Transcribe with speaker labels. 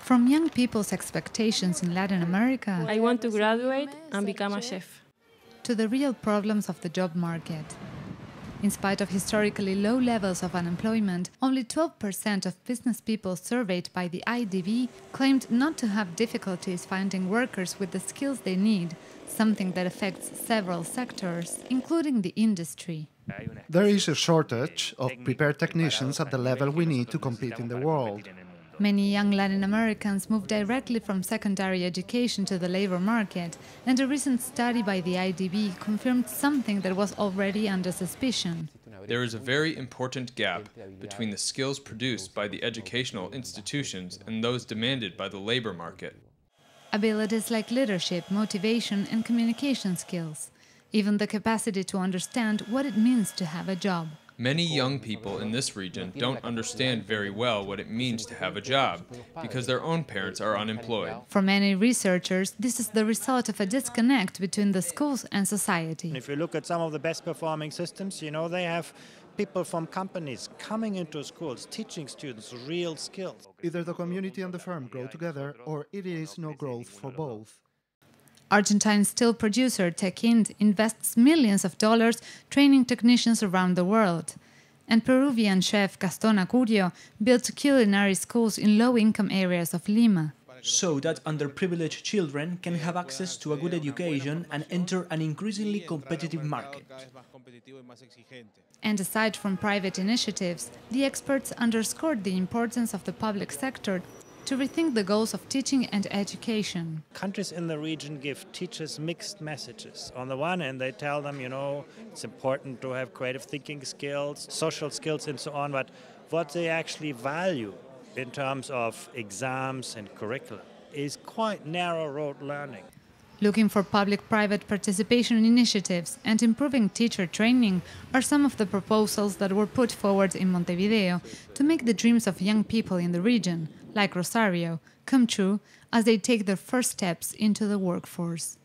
Speaker 1: From young people's expectations in Latin America
Speaker 2: I want to graduate and become a chef.
Speaker 1: to the real problems of the job market. In spite of historically low levels of unemployment, only 12% of business people surveyed by the IDB claimed not to have difficulties finding workers with the skills they need, something that affects several sectors, including the industry.
Speaker 3: There is a shortage of prepared technicians at the level we need to compete in the world.
Speaker 1: Many young Latin Americans move directly from secondary education to the labor market, and a recent study by the IDB confirmed something that was already under suspicion.
Speaker 4: There is a very important gap between the skills produced by the educational institutions and those demanded by the labor market.
Speaker 1: Abilities like leadership, motivation, and communication skills, even the capacity to understand what it means to have a job.
Speaker 4: Many young people in this region don't understand very well what it means to have a job because their own parents are unemployed.
Speaker 1: For many researchers, this is the result of a disconnect between the schools and society.
Speaker 5: If you look at some of the best performing systems, they have people from companies coming into schools, teaching students real skills.
Speaker 3: Either the community and the firm grow together, or it is no growth for both.
Speaker 1: Argentine steel producer Techint invests millions of dollars training technicians around the world. And Peruvian chef Gaston Acurio built culinary schools in low-income areas of Lima,
Speaker 6: so that underprivileged children can have access to a good education and enter an increasingly competitive market.
Speaker 1: And aside from private initiatives, the experts underscored the importance of the public sector to rethink the goals of teaching and education.
Speaker 5: Countries in the region give teachers mixed messages. On the one hand, they tell them, it's important to have creative thinking skills, social skills and so on, but what they actually value in terms of exams and curricula is quite narrow road learning.
Speaker 1: Looking for public-private participation initiatives and improving teacher training are some of the proposals that were put forward in Montevideo to make the dreams of young people in the region, like Rosario, come true as they take their first steps into the workforce.